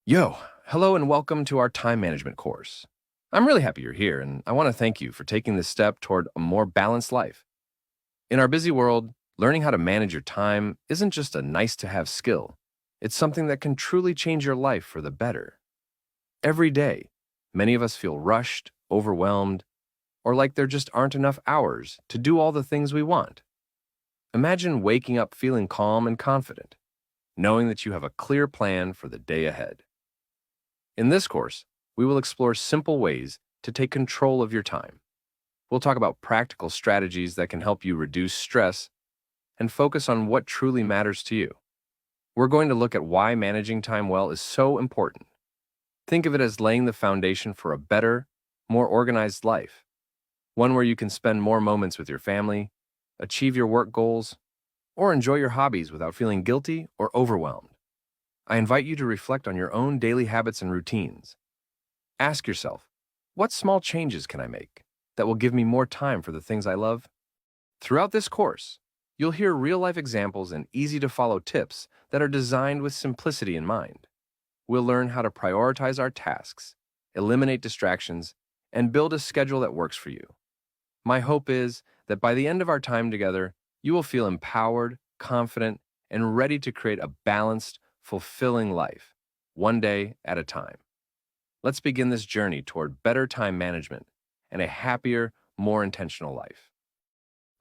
Yo, hello and welcome to our time management course. I'm really happy you're here, and I want to thank you for taking this step toward a more balanced life. In our busy world, learning how to manage your time isn't just a nice to have skill, it's something that can truly change your life for the better. Every day, many of us feel rushed, overwhelmed, or like there just aren't enough hours to do all the things we want. Imagine waking up feeling calm and confident, knowing that you have a clear plan for the day ahead. In this course, we will explore simple ways to take control of your time. We'll talk about practical strategies that can help you reduce stress and focus on what truly matters to you. We're going to look at why managing time well is so important. Think of it as laying the foundation for a better, more organized life, one where you can spend more moments with your family, achieve your work goals, or enjoy your hobbies without feeling guilty or overwhelmed. I invite you to reflect on your own daily habits and routines. Ask yourself, what small changes can I make that will give me more time for the things I love? Throughout this course, you'll hear real-life examples and easy-to-follow tips that are designed with simplicity in mind. We'll learn how to prioritize our tasks, eliminate distractions, and build a schedule that works for you. My hope is that by the end of our time together, you will feel empowered, confident, and ready to create a balanced, fulfilling life, one day at a time. Let's begin this journey toward better time management and a happier, more intentional life.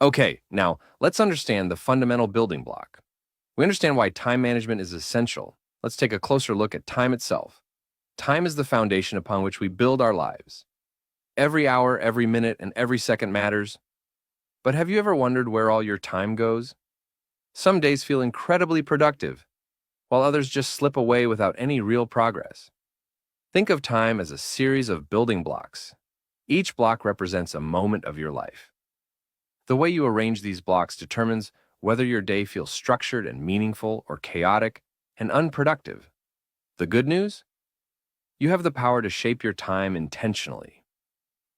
Okay, now let's understand the fundamental building block. We understand why time management is essential. Let's take a closer look at time itself. Time is the foundation upon which we build our lives. Every hour, every minute, and every second matters. But have you ever wondered where all your time goes? Some days feel incredibly productive, while others just slip away without any real progress. Think of time as a series of building blocks. Each block represents a moment of your life. The way you arrange these blocks determines whether your day feels structured and meaningful or chaotic and unproductive. The good news? You have the power to shape your time intentionally.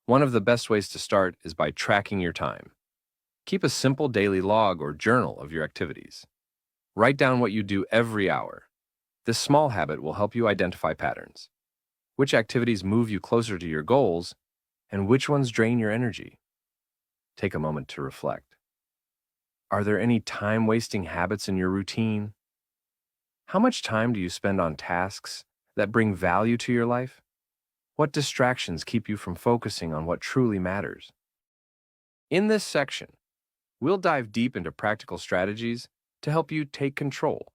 One of the best ways to start is by tracking your time. Keep a simple daily log or journal of your activities. Write down what you do every hour. This small habit will help you identify patterns. Which activities move you closer to your goals, and which ones drain your energy? Take a moment to reflect. Are there any time-wasting habits in your routine? How much time do you spend on tasks that bring value to your life? What distractions keep you from focusing on what truly matters? In this section, we'll dive deep into practical strategies to help you take control.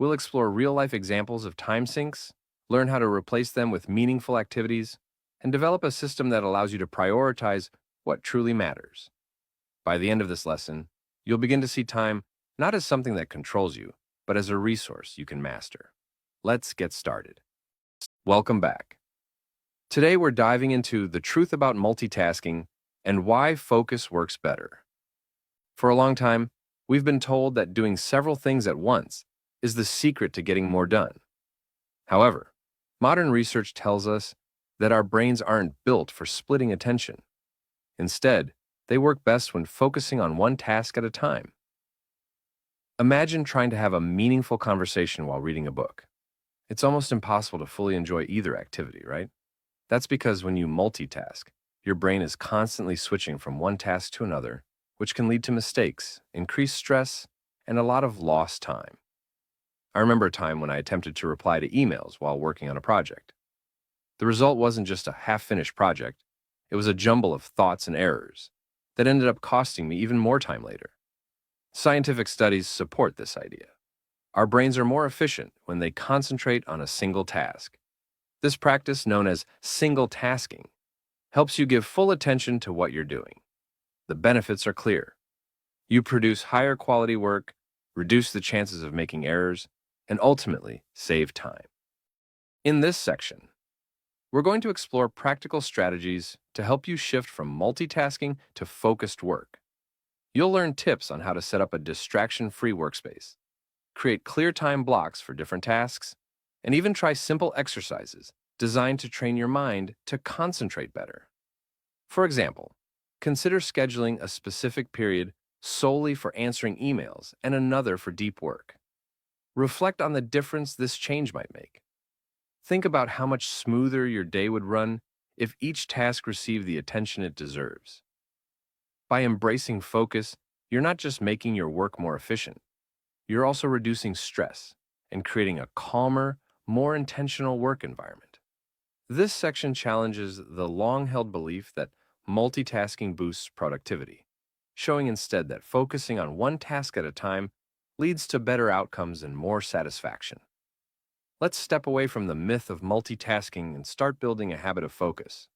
We'll explore real-life examples of time sinks, learn how to replace them with meaningful activities, and develop a system that allows you to prioritize what truly matters. By the end of this lesson, you'll begin to see time not as something that controls you, but as a resource you can master. Let's get started. Welcome back. Today we're diving into the truth about multitasking and why focus works better. For a long time, we've been told that doing several things at once is the secret to getting more done. However, modern research tells us that our brains aren't built for splitting attention. Instead, they work best when focusing on one task at a time. Imagine trying to have a meaningful conversation while reading a book. It's almost impossible to fully enjoy either activity, right? That's because when you multitask, your brain is constantly switching from one task to another, which can lead to mistakes, increased stress, and a lot of lost time. I remember a time when I attempted to reply to emails while working on a project. The result wasn't just a half-finished project, it was a jumble of thoughts and errors that ended up costing me even more time later. Scientific studies support this idea. Our brains are more efficient when they concentrate on a single task. This practice, known as single tasking, helps you give full attention to what you're doing. The benefits are clear. You produce higher quality work, reduce the chances of making errors, and ultimately save time. In this section, we're going to explore practical strategies to help you shift from multitasking to focused work. You'll learn tips on how to set up a distraction-free workspace, create clear time blocks for different tasks, and even try simple exercises designed to train your mind to concentrate better. For example, consider scheduling a specific period solely for answering emails and another for deep work. Reflect on the difference this change might make. Think about how much smoother your day would run if each task received the attention it deserves. By embracing focus, you're not just making your work more efficient, you're also reducing stress and creating a calmer, more intentional work environment. This section challenges the long-held belief that multitasking boosts productivity, showing instead that focusing on one task at a time leads to better outcomes and more satisfaction. Let's step away from the myth of multitasking and start building a habit of focus,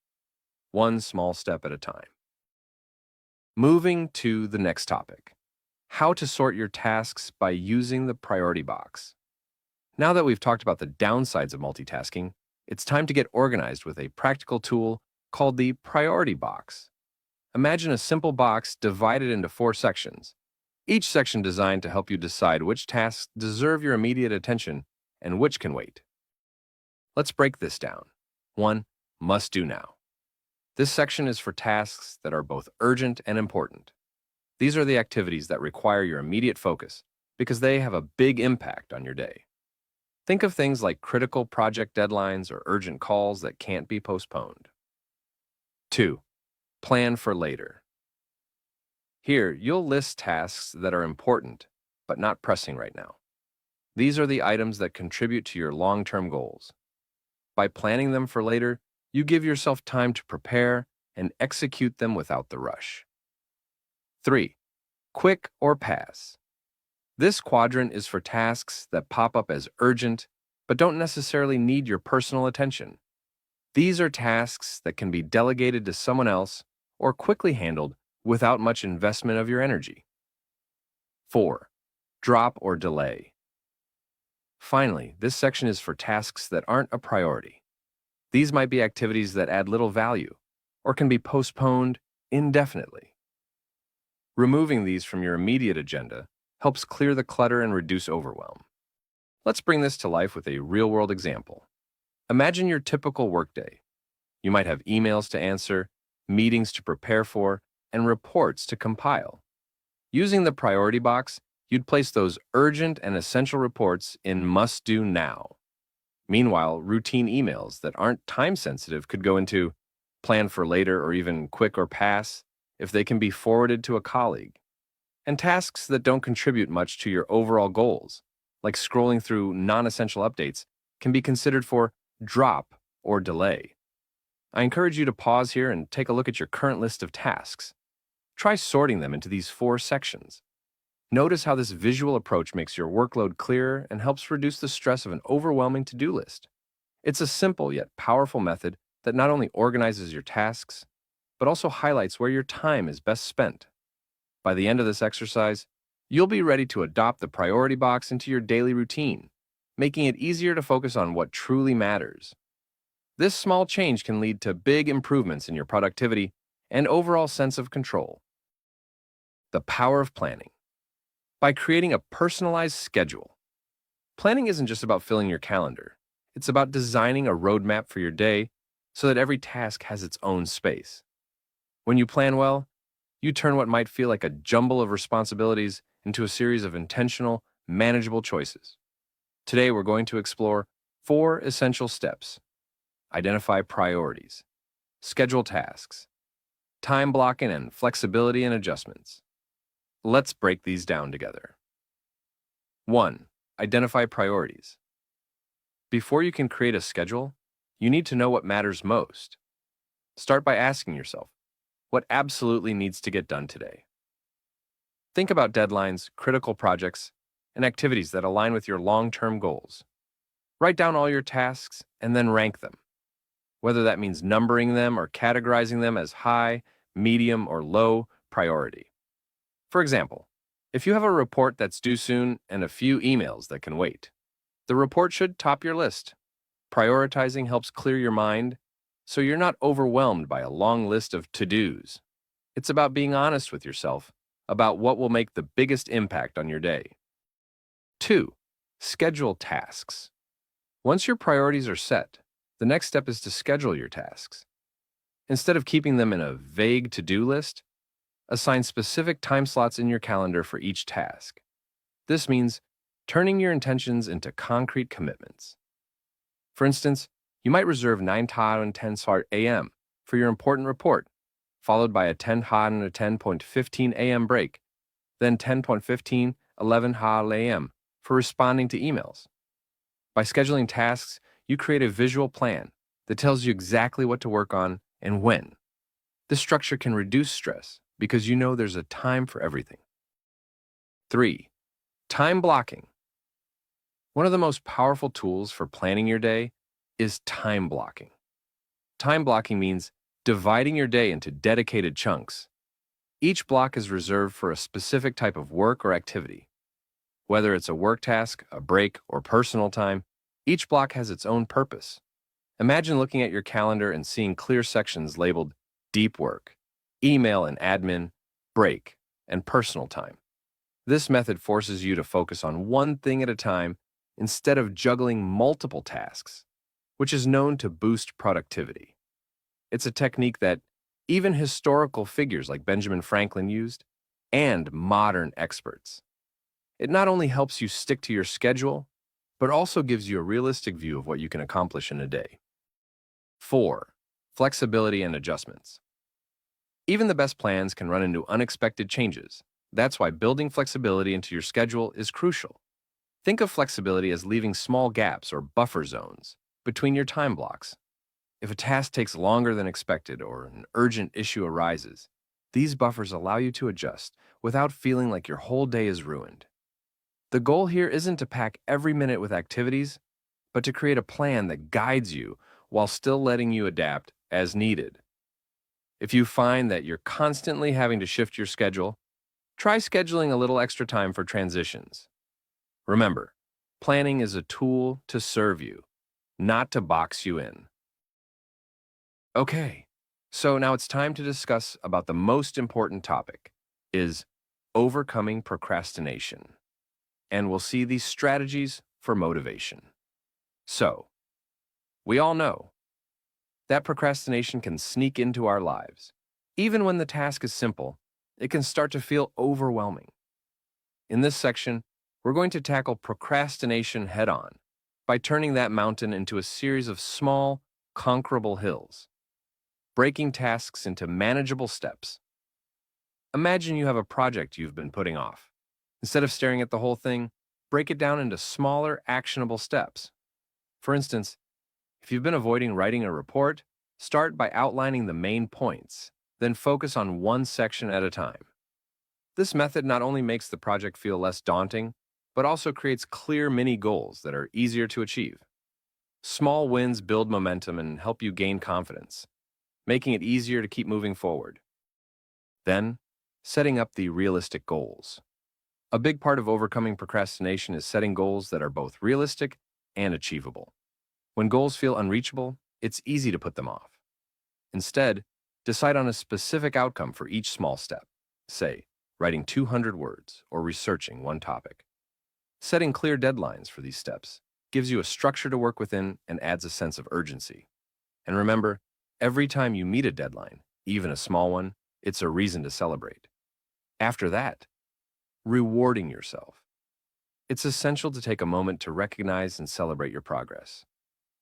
one small step at a time. Moving to the next topic, how to sort your tasks by using the priority box. Now that we've talked about the downsides of multitasking, it's time to get organized with a practical tool called the priority box. Imagine a simple box divided into 4 sections, each section designed to help you decide which tasks deserve your immediate attention and which can wait. Let's break this down. 1. Must do now. This section is for tasks that are both urgent and important. These are the activities that require your immediate focus because they have a big impact on your day. Think of things like critical project deadlines or urgent calls that can't be postponed. 2. Plan for later. Here, you'll list tasks that are important but not pressing right now. These are the items that contribute to your long-term goals. By planning them for later, you give yourself time to prepare and execute them without the rush. 3. Quick or pass. This quadrant is for tasks that pop up as urgent but don't necessarily need your personal attention. These are tasks that can be delegated to someone else or quickly handled without much investment of your energy. 4. Drop or delay. Finally, this section is for tasks that aren't a priority. These might be activities that add little value or can be postponed indefinitely. Removing these from your immediate agenda helps clear the clutter and reduce overwhelm. Let's bring this to life with a real-world example. Imagine your typical workday. You might have emails to answer, meetings to prepare for, and reports to compile. Using the priority box, you'd place those urgent and essential reports in must do now. Meanwhile, routine emails that aren't time-sensitive could go into plan for later or even quick or pass if they can be forwarded to a colleague. And tasks that don't contribute much to your overall goals, like scrolling through non-essential updates, can be considered for drop or delay. I encourage you to pause here and take a look at your current list of tasks. Try sorting them into these 4 sections. Notice how this visual approach makes your workload clearer and helps reduce the stress of an overwhelming to-do list. It's a simple yet powerful method that not only organizes your tasks, but also highlights where your time is best spent. By the end of this exercise, you'll be ready to adopt the priority box into your daily routine, making it easier to focus on what truly matters. This small change can lead to big improvements in your productivity and overall sense of control. The power of planning. By creating a personalized schedule. Planning isn't just about filling your calendar. It's about designing a roadmap for your day so that every task has its own space. When you plan well, you turn what might feel like a jumble of responsibilities into a series of intentional, manageable choices. Today, we're going to explore 4 essential steps. Identify priorities, schedule tasks, time blocking and flexibility and adjustments. Let's break these down together. 1. Identify priorities. Before you can create a schedule, you need to know what matters most. Start by asking yourself, what absolutely needs to get done today? Think about deadlines, critical projects, and activities that align with your long-term goals. Write down all your tasks and then rank them, whether that means numbering them or categorizing them as high, medium, or low priority. For example, if you have a report that's due soon and a few emails that can wait, the report should top your list. Prioritizing helps clear your mind so you're not overwhelmed by a long list of to-dos. It's about being honest with yourself about what will make the biggest impact on your day. 2. Schedule tasks. Once your priorities are set, the next step is to schedule your tasks. Instead of keeping them in a vague to-do list, assign specific time slots in your calendar for each task. This means turning your intentions into concrete commitments. For instance, you might reserve 9:10 a.m. for your important report, followed by a 10:15 a.m. break, then 10:15, 11 a.m. for responding to emails. By scheduling tasks, you create a visual plan that tells you exactly what to work on and when. This structure can reduce stress because you know there's a time for everything. 3. Time blocking. One of the most powerful tools for planning your day is time blocking. Time blocking means dividing your day into dedicated chunks. Each block is reserved for a specific type of work or activity. Whether it's a work task, a break, or personal time, each block has its own purpose. Imagine looking at your calendar and seeing clear sections labeled deep work, email and admin, break, and personal time. This method forces you to focus on one thing at a time instead of juggling multiple tasks, which is known to boost productivity. It's a technique that even historical figures like Benjamin Franklin used, and modern experts. It not only helps you stick to your schedule, but also gives you a realistic view of what you can accomplish in a day. 4. Flexibility and adjustments. Even the best plans can run into unexpected changes. That's why building flexibility into your schedule is crucial. Think of flexibility as leaving small gaps or buffer zones between your time blocks. If a task takes longer than expected or an urgent issue arises, these buffers allow you to adjust without feeling like your whole day is ruined. The goal here isn't to pack every minute with activities, but to create a plan that guides you while still letting you adapt as needed. If you find that you're constantly having to shift your schedule, try scheduling a little extra time for transitions. Remember, planning is a tool to serve you, not to box you in. Okay, so now it's time to discuss about the most important topic, is overcoming procrastination. And we'll see these strategies for motivation. So, we all know that procrastination can sneak into our lives. Even when the task is simple, it can start to feel overwhelming. In this section, we're going to tackle procrastination head-on by turning that mountain into a series of small, conquerable hills, breaking tasks into manageable steps. Imagine you have a project you've been putting off. Instead of staring at the whole thing, break it down into smaller, actionable steps. For instance, if you've been avoiding writing a report, start by outlining the main points, then focus on one section at a time. This method not only makes the project feel less daunting, but also creates clear mini goals that are easier to achieve. Small wins build momentum and help you gain confidence, making it easier to keep moving forward. Then, setting up the realistic goals. A big part of overcoming procrastination is setting goals that are both realistic and achievable. When goals feel unreachable, it's easy to put them off. Instead, decide on a specific outcome for each small step. Say, writing 200 words or researching one topic. Setting clear deadlines for these steps gives you a structure to work within and adds a sense of urgency. And remember, every time you meet a deadline, even a small one, it's a reason to celebrate. After that, rewarding yourself. It's essential to take a moment to recognize and celebrate your progress.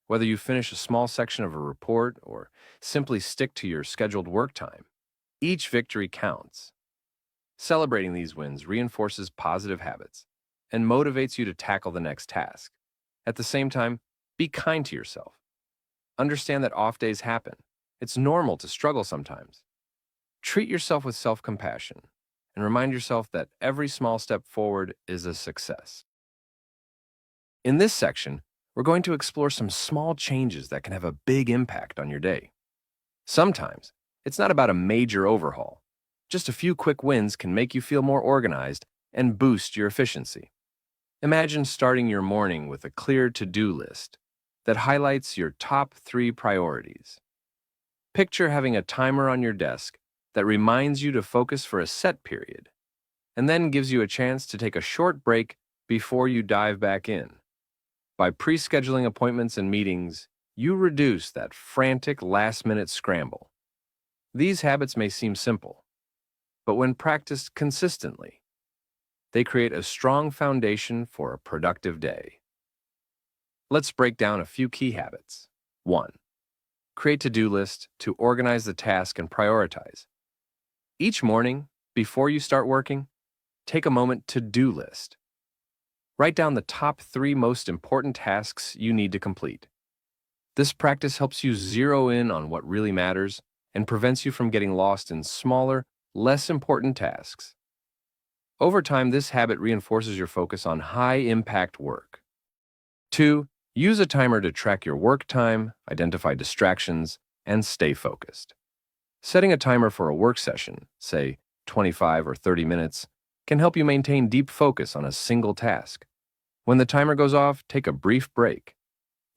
Whether you finish a small section of a report or simply stick to your scheduled work time, each victory counts. Celebrating these wins reinforces positive habits and motivates you to tackle the next task. At the same time, be kind to yourself. Understand that off days happen. It's normal to struggle sometimes. Treat yourself with self-compassion and remind yourself that every small step forward is a success. In this section, we're going to explore some small changes that can have a big impact on your day. Sometimes, it's not about a major overhaul. Just a few quick wins can make you feel more organized and boost your efficiency. Imagine starting your morning with a clear to-do list that highlights your top 3 priorities. Picture having a timer on your desk that reminds you to focus for a set period, and then gives you a chance to take a short break before you dive back in. By pre-scheduling appointments and meetings, you reduce that frantic last-minute scramble. These habits may seem simple, but when practiced consistently, they create a strong foundation for a productive day. Let's break down a few key habits. 1. Create to-do list to organize the task and prioritize. Each morning, before you start working, take a moment to-do list. Write down the top 3 most important tasks you need to complete. This practice helps you zero in on what really matters and prevents you from getting lost in smaller, less important tasks. Over time, this habit reinforces your focus on high-impact work. 2. Use a timer to track your work time, identify distractions, and stay focused. Setting a timer for a work session, say 25 or 30 minutes, can help you maintain deep focus on a single task. When the timer goes off, take a brief break.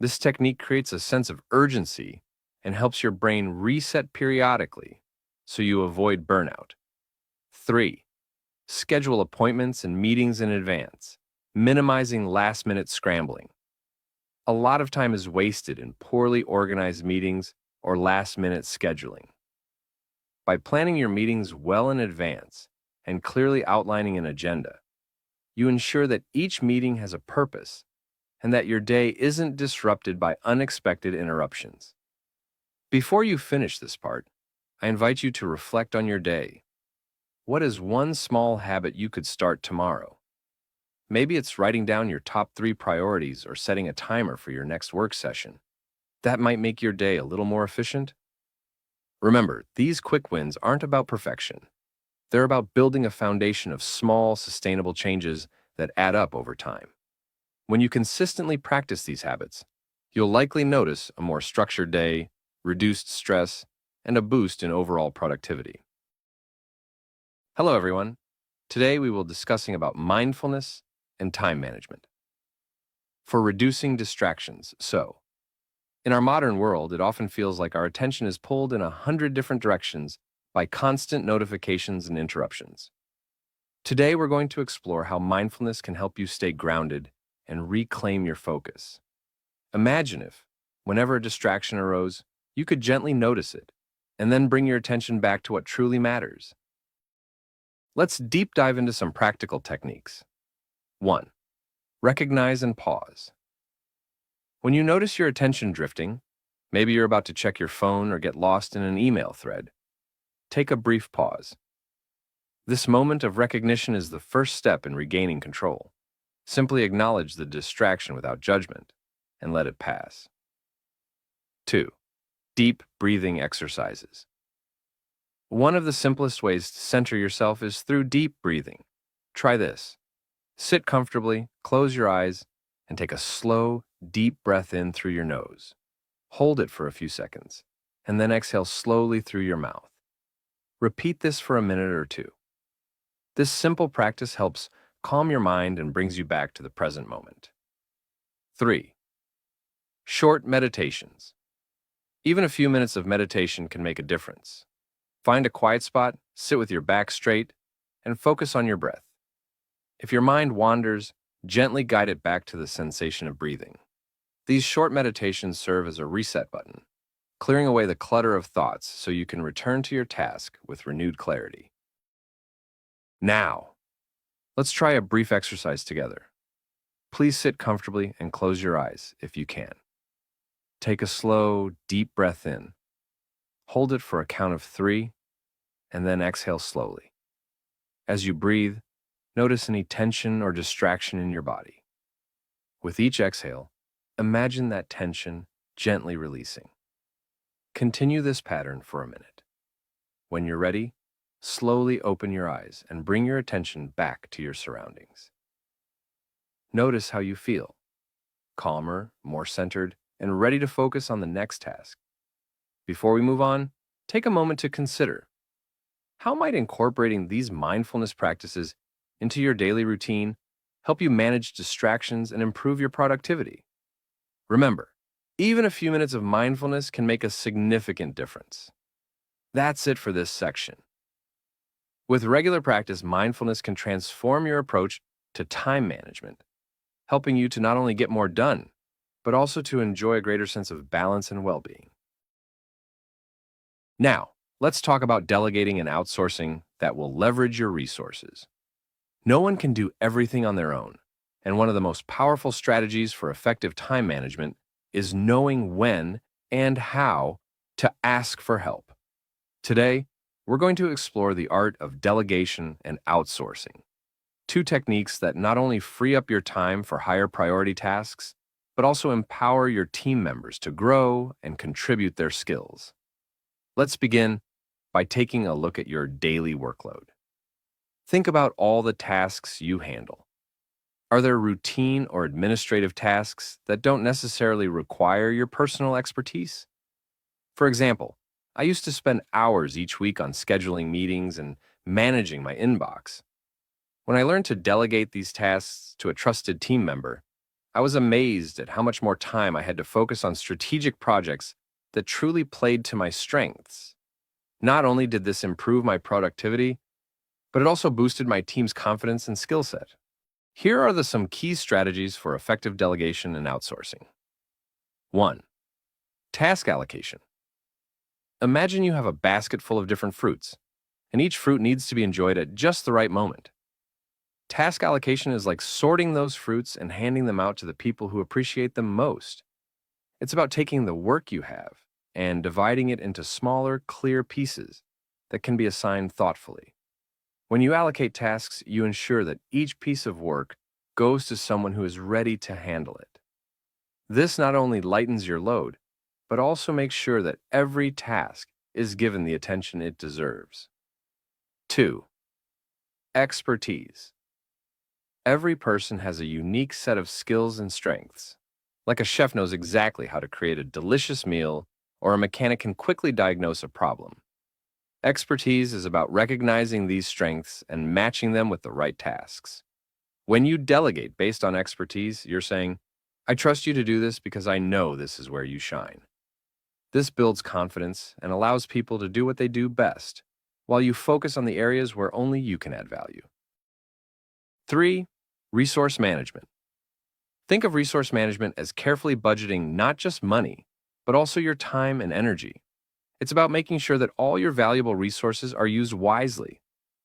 This technique creates a sense of urgency and helps your brain reset periodically so you avoid burnout. 3. Schedule appointments and meetings in advance, minimizing last-minute scrambling. A lot of time is wasted in poorly organized meetings or last-minute scheduling. By planning your meetings well in advance and clearly outlining an agenda, you ensure that each meeting has a purpose and that your day isn't disrupted by unexpected interruptions. Before you finish this part, I invite you to reflect on your day. What is one small habit you could start tomorrow? Maybe it's writing down your top 3 priorities or setting a timer for your next work session. That might make your day a little more efficient. Remember, these quick wins aren't about perfection. They're about building a foundation of small, sustainable changes that add up over time. When you consistently practice these habits, you'll likely notice a more structured day, reduced stress, and a boost in overall productivity. Hello, everyone. Today we will be discussing about mindfulness and time management. For reducing distractions, in our modern world, it often feels like our attention is pulled in 100 different directions by constant notifications and interruptions. Today, we're going to explore how mindfulness can help you stay grounded and reclaim your focus. Imagine if, whenever a distraction arose, you could gently notice it and then bring your attention back to what truly matters. Let's deep dive into some practical techniques. 1. Recognize and pause. When you notice your attention drifting, maybe you're about to check your phone or get lost in an email thread, take a brief pause. This moment of recognition is the first step in regaining control. Simply acknowledge the distraction without judgment and let it pass. 2. Deep breathing exercises. One of the simplest ways to center yourself is through deep breathing. Try this. Sit comfortably, close your eyes, and take a slow, deep breath in through your nose. Hold it for a few seconds, and then exhale slowly through your mouth. Repeat this for a minute or 2. This simple practice helps calm your mind and brings you back to the present moment. 3. Short meditations. Even a few minutes of meditation can make a difference. Find a quiet spot, sit with your back straight, and focus on your breath. If your mind wanders, gently guide it back to the sensation of breathing. These short meditations serve as a reset button, clearing away the clutter of thoughts so you can return to your task with renewed clarity. Now, let's try a brief exercise together. Please sit comfortably and close your eyes if you can. Take a slow, deep breath in. Hold it for a count of 3, and then exhale slowly. As you breathe, notice any tension or distraction in your body. With each exhale, imagine that tension gently releasing. Continue this pattern for a minute. When you're ready, slowly open your eyes and bring your attention back to your surroundings. Notice how you feel, calmer, more centered, and ready to focus on the next task. Before we move on, take a moment to consider, how might incorporating these mindfulness practices into your daily routine help you manage distractions and improve your productivity? Remember, even a few minutes of mindfulness can make a significant difference. That's it for this section. With regular practice, mindfulness can transform your approach to time management, helping you to not only get more done, but also to enjoy a greater sense of balance and well-being. Now, let's talk about delegating and outsourcing that will leverage your resources. No one can do everything on their own, And one of the most powerful strategies for effective time management is knowing when and how to ask for help. Today, we're going to explore the art of delegation and outsourcing, two techniques that not only free up your time for higher priority tasks, but also empower your team members to grow and contribute their skills. Let's begin by taking a look at your daily workload. Think about all the tasks you handle. Are there routine or administrative tasks that don't necessarily require your personal expertise? For example, I used to spend hours each week on scheduling meetings and managing my inbox. When I learned to delegate these tasks to a trusted team member, I was amazed at how much more time I had to focus on strategic projects that truly played to my strengths. Not only did this improve my productivity, but it also boosted my team's confidence and skill set. Here are some key strategies for effective delegation and outsourcing. 1. Task allocation. Imagine you have a basket full of different fruits, and each fruit needs to be enjoyed at just the right moment. Task allocation is like sorting those fruits and handing them out to the people who appreciate them most. It's about taking the work you have and dividing it into smaller, clear pieces that can be assigned thoughtfully. When you allocate tasks, you ensure that each piece of work goes to someone who is ready to handle it. This not only lightens your load, but also makes sure that every task is given the attention it deserves. 2. Expertise. Every person has a unique set of skills and strengths. Like a chef knows exactly how to create a delicious meal, or a mechanic can quickly diagnose a problem. Expertise is about recognizing these strengths and matching them with the right tasks. When you delegate based on expertise, you're saying, I trust you to do this because I know this is where you shine. This builds confidence and allows people to do what they do best, while you focus on the areas where only you can add value. 3. Resource management. Think of resource management as carefully budgeting not just money, but also your time and energy. It's about making sure that all your valuable resources are used wisely.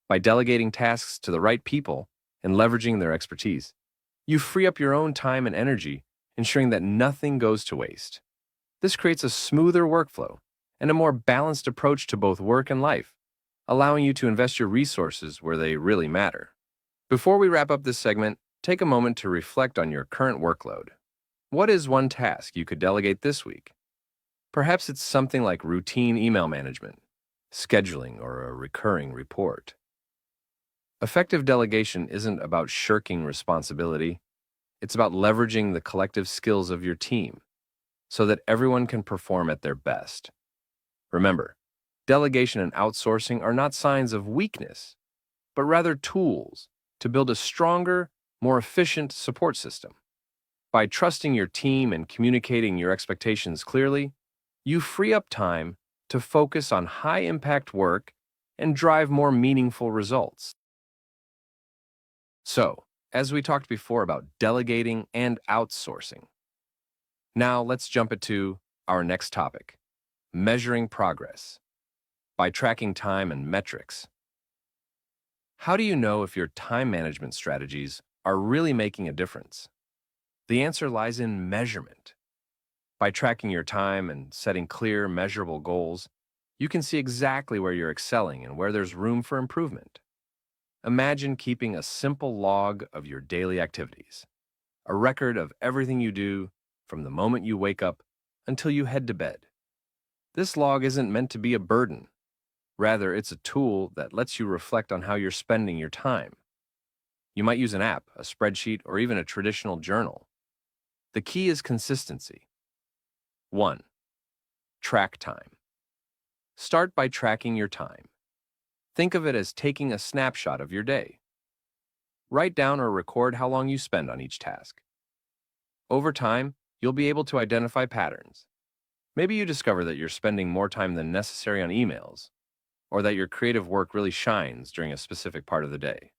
By delegating tasks to the right people and leveraging their expertise, you free up your own time and energy, ensuring that nothing goes to waste. This creates a smoother workflow and a more balanced approach to both work and life, allowing you to invest your resources where they really matter. Before we wrap up this segment, take a moment to reflect on your current workload. What is one task you could delegate this week? Perhaps it's something like routine email management, scheduling, or a recurring report. Effective delegation isn't about shirking responsibility. It's about leveraging the collective skills of your team so that everyone can perform at their best. Remember, delegation and outsourcing are not signs of weakness, but rather tools to build a stronger, more efficient support system. By trusting your team and communicating your expectations clearly, you free up time to focus on high-impact work and drive more meaningful results. So, as we talked before about delegating and outsourcing, now let's jump into our next topic, measuring progress by tracking time and metrics. How do you know if your time management strategies are really making a difference? The answer lies in measurement. By tracking your time and setting clear, measurable goals, you can see exactly where you're excelling and where there's room for improvement. Imagine keeping a simple log of your daily activities, a record of everything you do from the moment you wake up until you head to bed. This log isn't meant to be a burden. Rather, it's a tool that lets you reflect on how you're spending your time. You might use an app, a spreadsheet, or even a traditional journal. The key is consistency. 1. Track time. Start by tracking your time. Think of it as taking a snapshot of your day. Write down or record how long you spend on each task. Over time, you'll be able to identify patterns. Maybe you discover that you're spending more time than necessary on emails, or that your creative work really shines during a specific part of the day.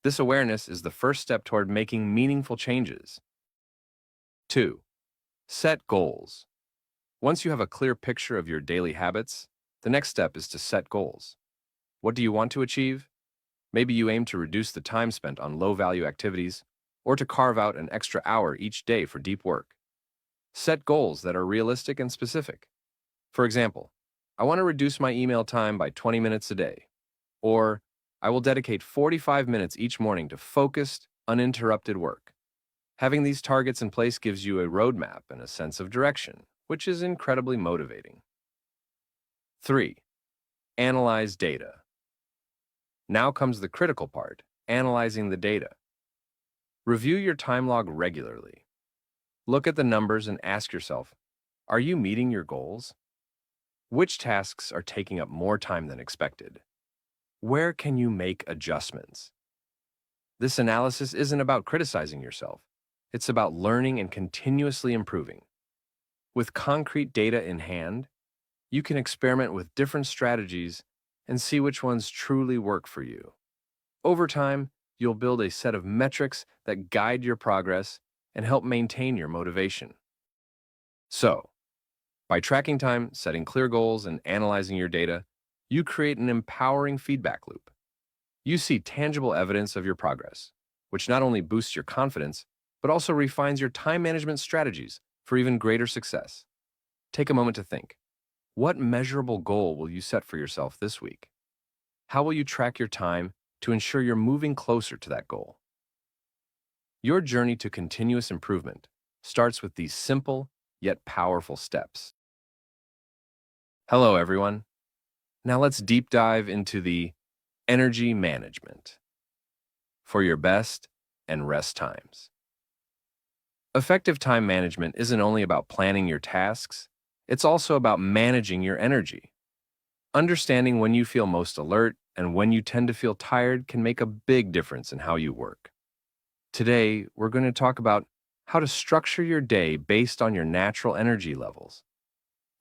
This awareness is the first step toward making meaningful changes. 2. Set goals. Once you have a clear picture of your daily habits, the next step is to set goals. What do you want to achieve? Maybe you aim to reduce the time spent on low-value activities, or to carve out an extra hour each day for deep work. Set goals that are realistic and specific. For example, I want to reduce my email time by 20 minutes a day, or I will dedicate 45 minutes each morning to focused, uninterrupted work. Having these targets in place gives you a roadmap and a sense of direction, which is incredibly motivating. 3. Analyze data. Now comes the critical part, analyzing the data. Review your time log regularly. Look at the numbers and ask yourself, are you meeting your goals? Which tasks are taking up more time than expected? Where can you make adjustments? This analysis isn't about criticizing yourself. It's about learning and continuously improving. With concrete data in hand, you can experiment with different strategies and see which ones truly work for you. Over time, you'll build a set of metrics that guide your progress and help maintain your motivation. So, by tracking time, setting clear goals, and analyzing your data, you create an empowering feedback loop. You see tangible evidence of your progress, which not only boosts your confidence, but also refines your time management strategies for even greater success. Take a moment to think. What measurable goal will you set for yourself this week? How will you track your time to ensure you're moving closer to that goal? Your journey to continuous improvement starts with these simple yet powerful steps. Hello, everyone. Now let's deep dive into the energy management for your best and rest times. Effective time management isn't only about planning your tasks, it's also about managing your energy. Understanding when you feel most alert and when you tend to feel tired can make a big difference in how you work. Today, we're going to talk about how to structure your day based on your natural energy levels,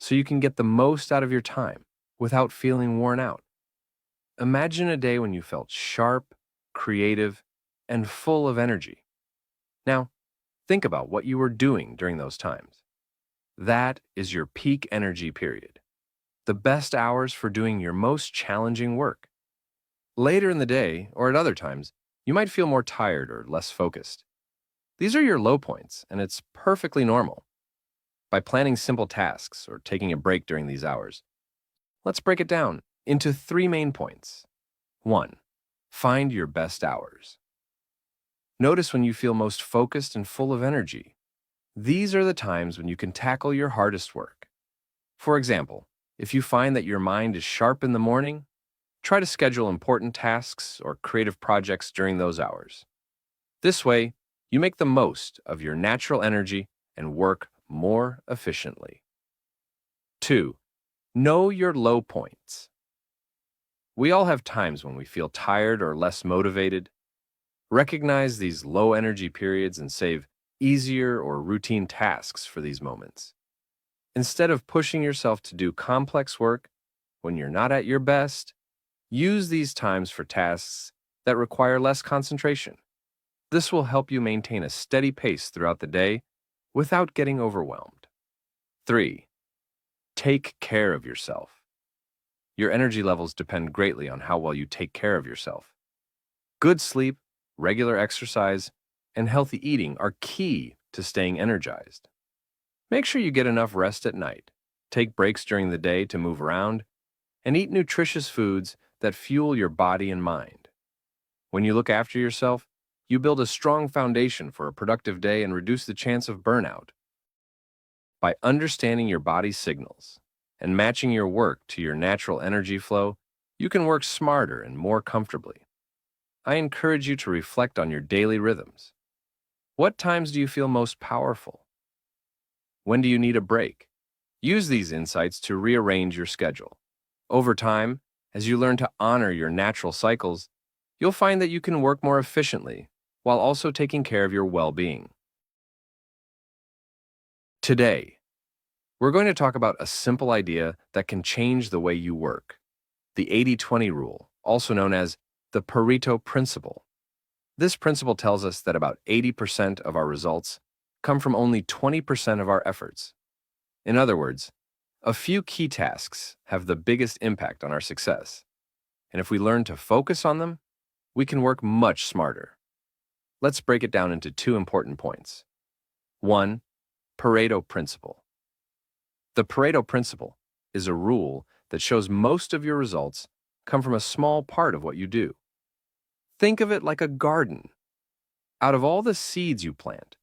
so you can get the most out of your time without feeling worn out. Imagine a day when you felt sharp, creative, and full of energy. Now, think about what you were doing during those times. That is your peak energy period, the best hours for doing your most challenging work. Later in the day, or at other times, you might feel more tired or less focused. These are your low points, and it's perfectly normal. By planning simple tasks or taking a break during these hours, let's break it down into 3 main points. 1. Find your best hours. Notice when you feel most focused and full of energy. These are the times when you can tackle your hardest work. For example, if you find that your mind is sharp in the morning, try to schedule important tasks or creative projects during those hours. This way, you make the most of your natural energy and work more efficiently. 2. Know your low points. We all have times when we feel tired or less motivated. Recognize these low energy periods and save easier or routine tasks for these moments. Instead of pushing yourself to do complex work when you're not at your best, use these times for tasks that require less concentration. This will help you maintain a steady pace throughout the day without getting overwhelmed. 3. Take care of yourself. Your energy levels depend greatly on how well you take care of yourself. Good sleep, regular exercise, and healthy eating are key to staying energized. Make sure you get enough rest at night, take breaks during the day to move around, and eat nutritious foods that fuel your body and mind. When you look after yourself, you build a strong foundation for a productive day and reduce the chance of burnout. By understanding your body's signals and matching your work to your natural energy flow, you can work smarter and more comfortably. I encourage you to reflect on your daily rhythms. What times do you feel most powerful? When do you need a break? Use these insights to rearrange your schedule. Over time, as you learn to honor your natural cycles, you'll find that you can work more efficiently while also taking care of your well-being. Today, we're going to talk about a simple idea that can change the way you work: the 80-20 rule, also known as the Pareto principle. This principle tells us that about 80% of our results come from only 20% of our efforts. In other words, a few key tasks have the biggest impact on our success. And if we learn to focus on them, we can work much smarter. Let's break it down into two important points. 1. Pareto Principle. The Pareto Principle is a rule that shows most of your results come from a small part of what you do. Think of it like a garden. Out of all the seeds you plant,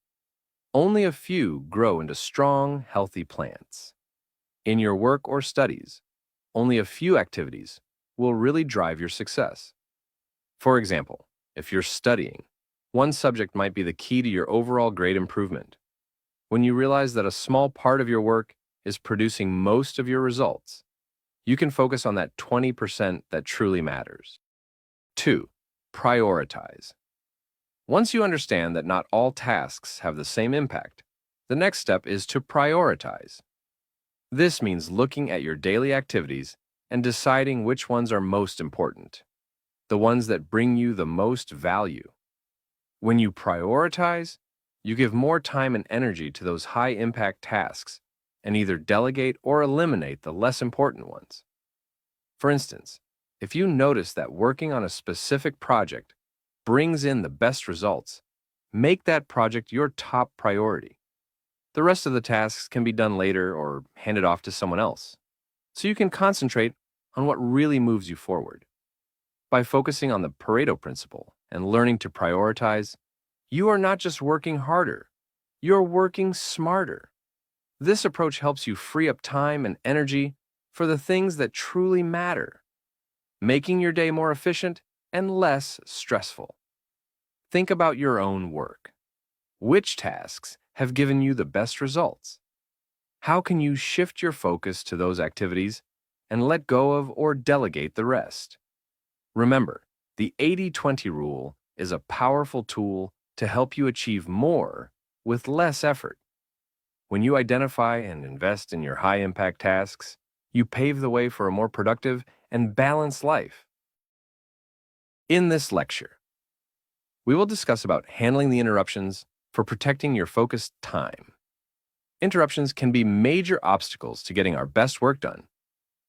only a few grow into strong, healthy plants. In your work or studies, only a few activities will really drive your success. For example, if you're studying, one subject might be the key to your overall grade improvement. When you realize that a small part of your work is producing most of your results, you can focus on that 20% that truly matters. 2. Prioritize. Once you understand that not all tasks have the same impact, the next step is to prioritize. This means looking at your daily activities and deciding which ones are most important, the ones that bring you the most value. When you prioritize, you give more time and energy to those high-impact tasks and either delegate or eliminate the less important ones. For instance, if you notice that working on a specific project brings in the best results, make that project your top priority. The rest of the tasks can be done later or handed off to someone else, so you can concentrate on what really moves you forward. By focusing on the Pareto Principle and learning to prioritize, you are not just working harder, you're working smarter. This approach helps you free up time and energy for the things that truly matter, making your day more efficient and less stressful. Think about your own work. Which tasks have given you the best results? How can you shift your focus to those activities and let go of or delegate the rest? Remember, the 80-20 rule is a powerful tool to help you achieve more with less effort. When you identify and invest in your high-impact tasks, you pave the way for a more productive and balanced life. In this lecture, we will discuss about handling the interruptions for protecting your focused time. Interruptions can be major obstacles to getting our best work done.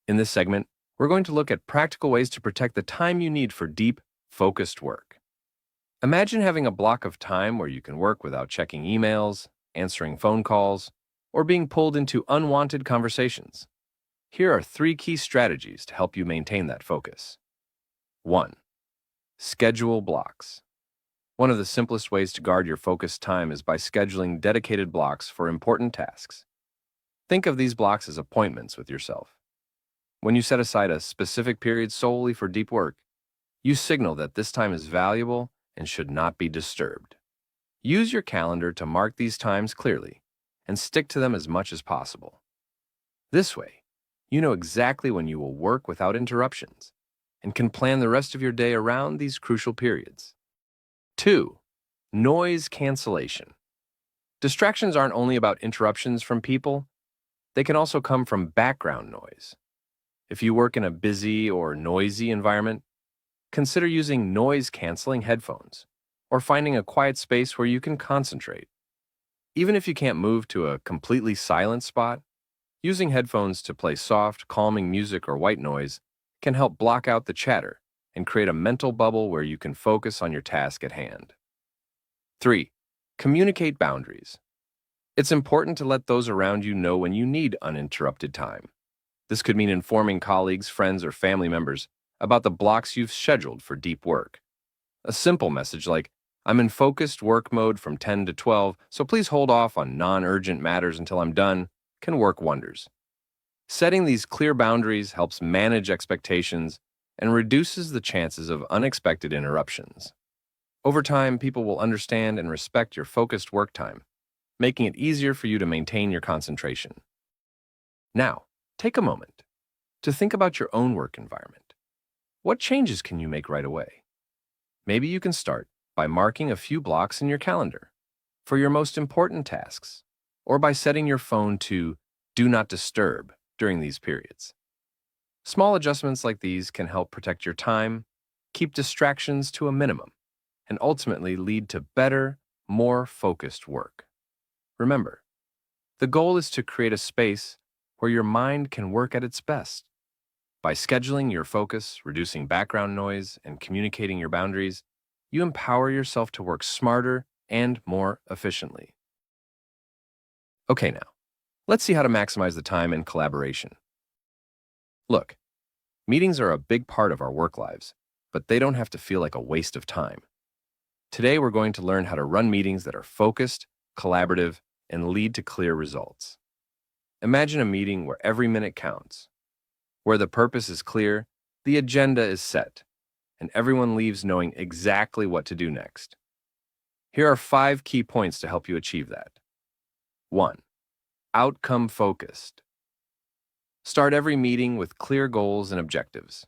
In this segment, we're going to look at practical ways to protect the time you need for deep, focused work. Imagine having a block of time where you can work without checking emails, answering phone calls, or being pulled into unwanted conversations. Here are 3 key strategies to help you maintain that focus. 1. Schedule blocks. One of the simplest ways to guard your focused time is by scheduling dedicated blocks for important tasks. Think of these blocks as appointments with yourself. When you set aside a specific period solely for deep work, you signal that this time is valuable and should not be disturbed. Use your calendar to mark these times clearly and stick to them as much as possible. This way, you know exactly when you will work without interruptions and can plan the rest of your day around these crucial periods. 2. Noise cancellation. Distractions aren't only about interruptions from people, they can also come from background noise. If you work in a busy or noisy environment, consider using noise-canceling headphones or finding a quiet space where you can concentrate. Even if you can't move to a completely silent spot, using headphones to play soft, calming music or white noise can help block out the chatter and create a mental bubble where you can focus on your task at hand. 3. Communicate boundaries. It's important to let those around you know when you need uninterrupted time. This could mean informing colleagues, friends, or family members about the blocks you've scheduled for deep work. A simple message like, "I'm in focused work mode from 10 to 12, so please hold off on non-urgent matters until I'm done," can work wonders. Setting these clear boundaries helps manage expectations and reduces the chances of unexpected interruptions. Over time, people will understand and respect your focused work time, making it easier for you to maintain your concentration. Now, take a moment to think about your own work environment. What changes can you make right away? Maybe you can start by marking a few blocks in your calendar for your most important tasks, or by setting your phone to Do Not Disturb during these periods. Small adjustments like these can help protect your time, keep distractions to a minimum, and ultimately lead to better, more focused work. Remember, the goal is to create a space where your mind can work at its best. By scheduling your focus, reducing background noise, and communicating your boundaries, you empower yourself to work smarter and more efficiently. Okay, now, let's see how to maximize the time and collaboration. Look, meetings are a big part of our work lives, but they don't have to feel like a waste of time. Today, we're going to learn how to run meetings that are focused, collaborative, and lead to clear results. Imagine a meeting where every minute counts, where the purpose is clear, the agenda is set, and everyone leaves knowing exactly what to do next. Here are 5 key points to help you achieve that. 1. Outcome focused. Start every meeting with clear goals and objectives.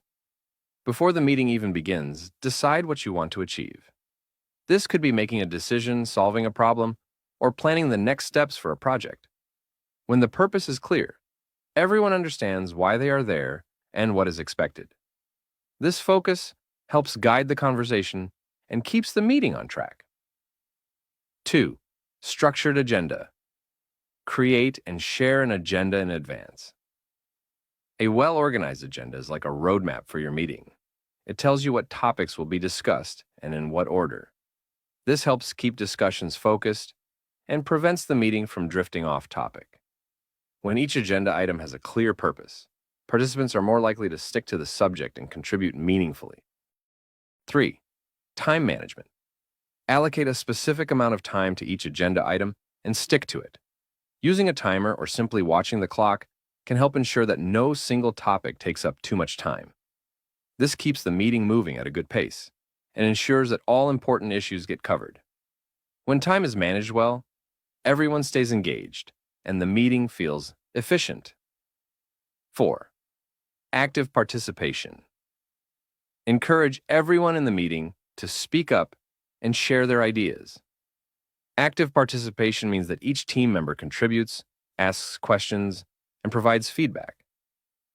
Before the meeting even begins, decide what you want to achieve. This could be making a decision, solving a problem, or planning the next steps for a project. When the purpose is clear, everyone understands why they are there and what is expected. This focus helps guide the conversation and keeps the meeting on track. 2. Structured agenda. Create and share an agenda in advance. A well-organized agenda is like a roadmap for your meeting. It tells you what topics will be discussed and in what order. This helps keep discussions focused and prevents the meeting from drifting off topic. When each agenda item has a clear purpose, participants are more likely to stick to the subject and contribute meaningfully. 3. Time management. Allocate a specific amount of time to each agenda item and stick to it. Using a timer or simply watching the clock can help ensure that no single topic takes up too much time. This keeps the meeting moving at a good pace and ensures that all important issues get covered. When time is managed well, everyone stays engaged and the meeting feels efficient. 4. Active participation. Encourage everyone in the meeting to speak up and share their ideas. Active participation means that each team member contributes, asks questions, and provides feedback.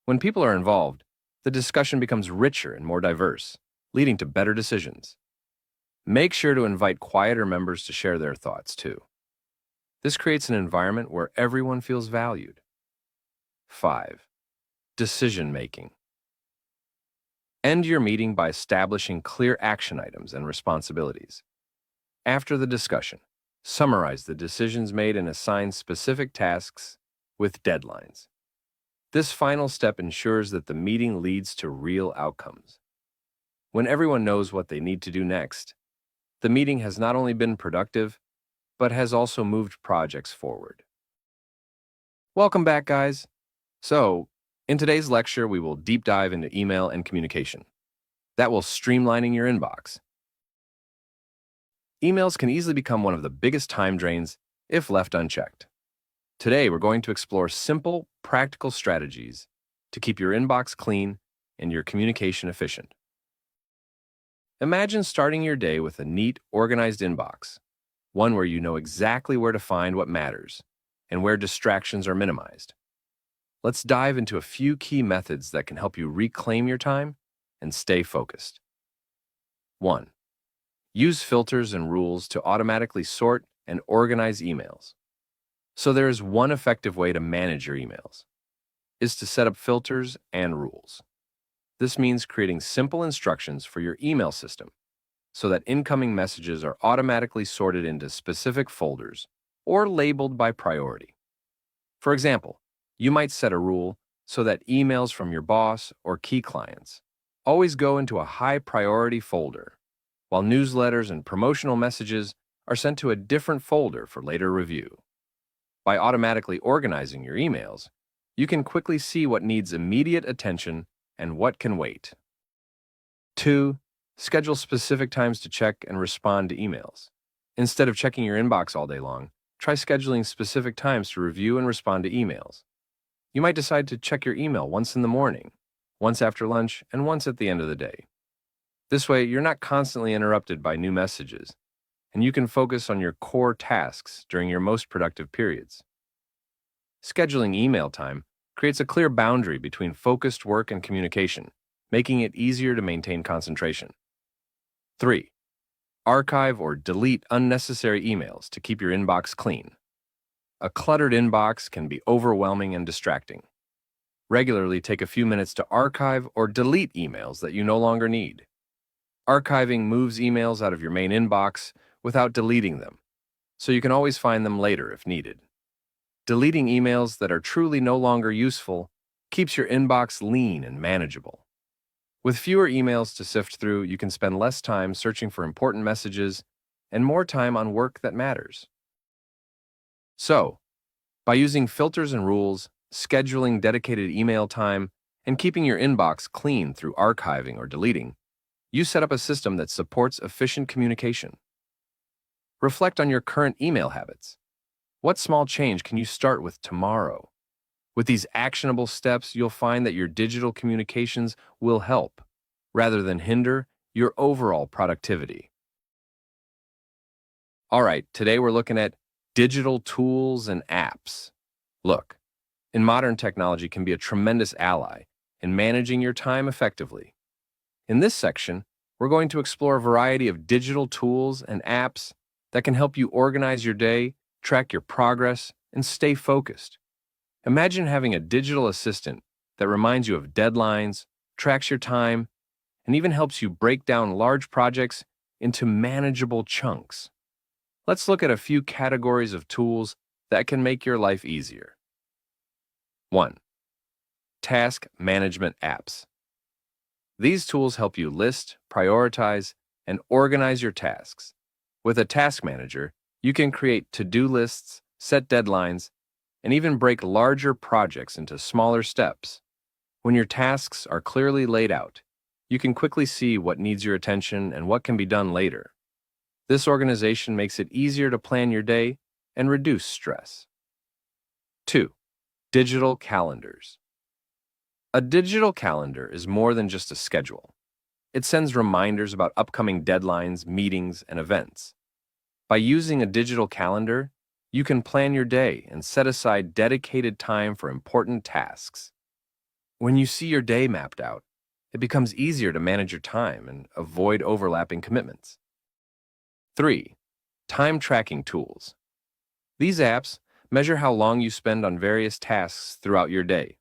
When people are involved, the discussion becomes richer and more diverse, leading to better decisions. Make sure to invite quieter members to share their thoughts, too. This creates an environment where everyone feels valued. 5. Decision-making. End your meeting by establishing clear action items and responsibilities. After the discussion, summarize the decisions made and assign specific tasks with deadlines. This final step ensures that the meeting leads to real outcomes. When everyone knows what they need to do next, the meeting has not only been productive, but has also moved projects forward. Welcome back, guys. So, in today's lecture, we will deep dive into email and communication. That will streamlining your inbox. Emails can easily become one of the biggest time drains if left unchecked. Today, we're going to explore simple, practical strategies to keep your inbox clean and your communication efficient. Imagine starting your day with a neat, organized inbox, one where you know exactly where to find what matters and where distractions are minimized. Let's dive into a few key methods that can help you reclaim your time and stay focused. 1. Use filters and rules to automatically sort and organize emails. So there is one effective way to manage your emails, is to set up filters and rules. This means creating simple instructions for your email system so that incoming messages are automatically sorted into specific folders or labeled by priority. For example, you might set a rule so that emails from your boss or key clients always go into a high priority folder, while newsletters and promotional messages are sent to a different folder for later review. By automatically organizing your emails, you can quickly see what needs immediate attention and what can wait. 2. Schedule specific times to check and respond to emails. Instead of checking your inbox all day long, try scheduling specific times to review and respond to emails. You might decide to check your email once in the morning, once after lunch, and once at the end of the day. This way, you're not constantly interrupted by new messages, and you can focus on your core tasks during your most productive periods. Scheduling email time creates a clear boundary between focused work and communication, making it easier to maintain concentration. 3. Archive or delete unnecessary emails to keep your inbox clean. A cluttered inbox can be overwhelming and distracting. Regularly take a few minutes to archive or delete emails that you no longer need. Archiving moves emails out of your main inbox without deleting them, so you can always find them later if needed. Deleting emails that are truly no longer useful keeps your inbox lean and manageable. With fewer emails to sift through, you can spend less time searching for important messages and more time on work that matters. So, by using filters and rules, scheduling dedicated email time, and keeping your inbox clean through archiving or deleting, you set up a system that supports efficient communication. Reflect on your current email habits. What small change can you start with tomorrow? With these actionable steps, you'll find that your digital communications will help, rather than hinder, your overall productivity. All right, today we're looking at digital tools and apps. Look, in modern technology can be a tremendous ally in managing your time effectively. In this section, we're going to explore a variety of digital tools and apps that can help you organize your day, track your progress, and stay focused. Imagine having a digital assistant that reminds you of deadlines, tracks your time, and even helps you break down large projects into manageable chunks. Let's look at a few categories of tools that can make your life easier. 1. Task management apps. These tools help you list, prioritize, and organize your tasks. With a task manager, you can create to-do lists, set deadlines, and even break larger projects into smaller steps. When your tasks are clearly laid out, you can quickly see what needs your attention and what can be done later. This organization makes it easier to plan your day and reduce stress. 2. Digital calendars. A digital calendar is more than just a schedule. It sends reminders about upcoming deadlines, meetings, and events. By using a digital calendar, you can plan your day and set aside dedicated time for important tasks. When you see your day mapped out, it becomes easier to manage your time and avoid overlapping commitments. 3. Time tracking tools. These apps measure how long you spend on various tasks throughout your day.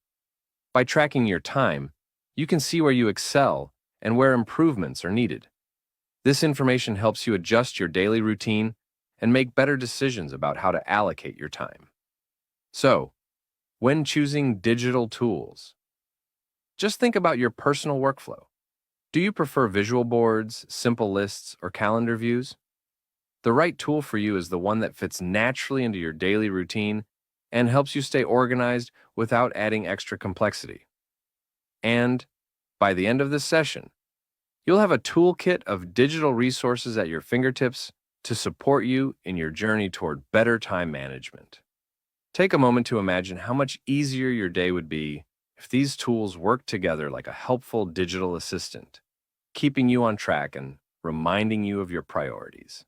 By tracking your time, you can see where you excel and where improvements are needed. This information helps you adjust your daily routine and make better decisions about how to allocate your time. So, when choosing digital tools, just think about your personal workflow. Do you prefer visual boards, simple lists, or calendar views? The right tool for you is the one that fits naturally into your daily routine and helps you stay organized without adding extra complexity. And by the end of this session, you'll have a toolkit of digital resources at your fingertips to support you in your journey toward better time management. Take a moment to imagine how much easier your day would be if these tools worked together like a helpful digital assistant, keeping you on track and reminding you of your priorities.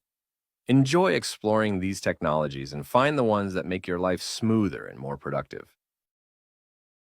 Enjoy exploring these technologies and find the ones that make your life smoother and more productive.